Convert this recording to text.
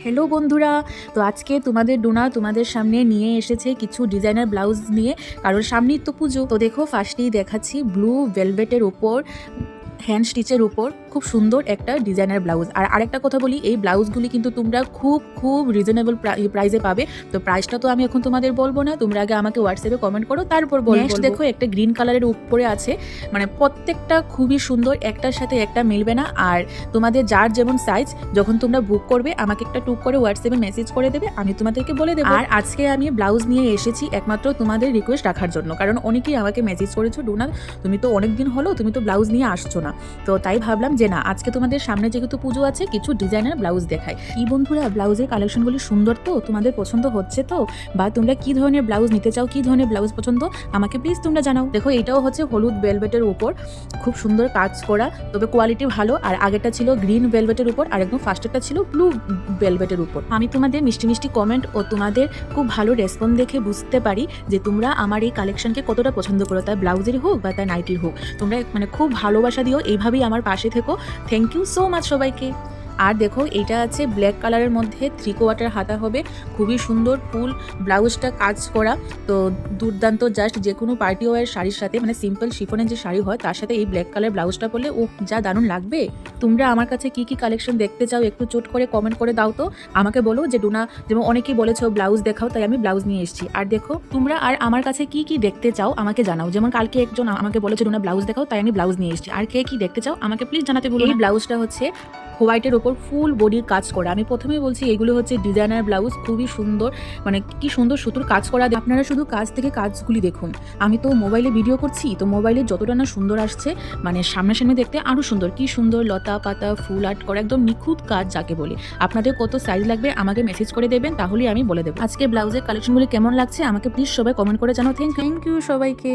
Hello বন্ধুরা, তো আজকে তোমাদের ডোনা তোমাদের সামনে নিয়ে এসেছে কিছু ডিজাইনার ব্লাউজ নিয়ে, কারণ সামনেই তো পুজো। তো দেখো, ফার্স্টেই দেখাচ্ছি ব্লু ভেলভেটের ওপর হ্যান্ড স্টিচের উপর খুব সুন্দর একটা ডিজাইনার ব্লাউজ। আর আরেকটা কথা বলি, এই ব্লাউজগুলি কিন্তু তোমরা খুব রিজনেবল প্রাইসে পাবে। তো প্রাইসটা তো আমি এখন তোমাদের বলবো না, তোমরা আগে আমাকে হোয়াটসঅ্যাপে কমেন্ট করো, তারপর বলবো। নেক্সট দেখো, একটা গ্রিন কালারের উপরে আছে, মানে প্রত্যেকটা খুবই সুন্দর, একটার সাথে একটা মিলবে না। আর তোমাদের যার যেমন সাইজ, যখন তোমরা বুক করবে আমাকে একটা টুক করে হোয়াটসঅ্যাপে মেসেজ করে দেবে, আমি তোমাদেরকে বলে দেবো। আর আজকে আমি ব্লাউজ নিয়ে এসেছি একমাত্র তোমাদের রিকোয়েস্ট রাখার জন্য, কারণ অনেকেই আমাকে মেসেজ করেছো, ডোনা তুমি তো অনেকদিন হলো তুমি তো ব্লাউজ নিয়ে আসছো না। তো তাই ভাবলাম যে না, আজকে তোমাদের সামনে যেহেতু পুজো আছে, কিছু ডিজাইনার ব্লাউজ দেখাই। কি বন্ধুরা, ব্লাউজের কালেকশনগুলি সুন্দর তো? তোমাদের পছন্দ হচ্ছে তো? বা তোমরা কি ধরনের ব্লাউজ নিতে চাও, কি ধরনের ব্লাউজ পছন্দ, আমাকে প্লিজ তোমরা জানাও। দেখো, এটাও হচ্ছে হলুদ ভেলভেটের উপর খুব সুন্দর কাজ করা, তবে কোয়ালিটি ভালো। আর আগেরটা ছিল গ্রিন ভেলভেটের উপর, আর একদম ফার্স্টেরটা ছিল ব্লু ভেলভেটের উপর। আমি তোমাদের মিষ্টি মিষ্টি কমেন্ট ও তোমাদের খুব ভালো রেসপন্স দেখে বুঝতে পারি যে তোমরা আমার এই কালেকশনকে কতটা পছন্দ করো, তাই ব্লাউজের হোক বা তাই নাইটির হোক। তোমরা মানে খুব ভালোবাসা দিও, এইভাবেই আমার পাশে থেকো। থ্যাংক ইউ সো মাচ সবাইকে। আর দেখো, এইটা আছে ব্ল্যাক কালারের মধ্যে 3/4 হাতা হবে, খুবই সুন্দর ফুল ব্লাউজটা কাজ করা। তো দুর্দান্ত, জাস্ট যে কোনো পার্টি ওয়ার শাড়ির সাথে, মানে সিম্পল শিফনের যে শাড়ি হয় তার সাথে এই ব্ল্যাক কালার ব্লাউজটা পরলে ও যা দারুণ লাগবে। তোমরা আমার কাছে কি কি কালেকশন দেখতে চাও একটু চট করে কমেন্ট করে দাও তো, আমাকে বলো যে ডোনা, যেমন অনেকেই বলেছো ব্লাউজ দেখাও, তাই আমি ব্লাউজ নিয়ে এসেছি। আর দেখো, তোমরা আর আমার কাছে কি কি দেখতে চাও আমাকে জানাও। যেমন কালকে একজন আমাকে বলেছে ডোনা ব্লাউজ দেখাও, তাই আমি ব্লাউজ নিয়ে এসেছি। আর কে কি দেখতে চাও আমাকে প্লিজ জানাতে বলো। এই ব্লাউজটা হচ্ছে হোয়াইটের ওপর ফুল বডির কাজ করা। আমি প্রথমেই বলছি, এগুলো হচ্ছে ডিজাইনার ব্লাউজ, খুবই সুন্দর, মানে কি সুন্দর সুতোর কাজ করা। আপনারা শুধু কাজ থেকে কাজগুলি দেখুন। আমি তো মোবাইলে ভিডিও করছি, তো মোবাইলে যতটা না সুন্দর আসছে, মানে সামনাসামনি দেখতে আরও সুন্দর। কি সুন্দর লতা পাতা ফুল আর্ট করা, একদম নিখুঁত কাজ যাকে বলে। আপনাদের কত সাইজ লাগবে আমাকে মেসেজ করে দেবেন, তাহলেই আমি বলে দেবো। আজকে ব্লাউজের কালেকশনগুলি কেমন লাগছে আমাকে প্লিজ সবাই কমেন্ট করে জানাও। থ্যাংক ইউ সবাইকে।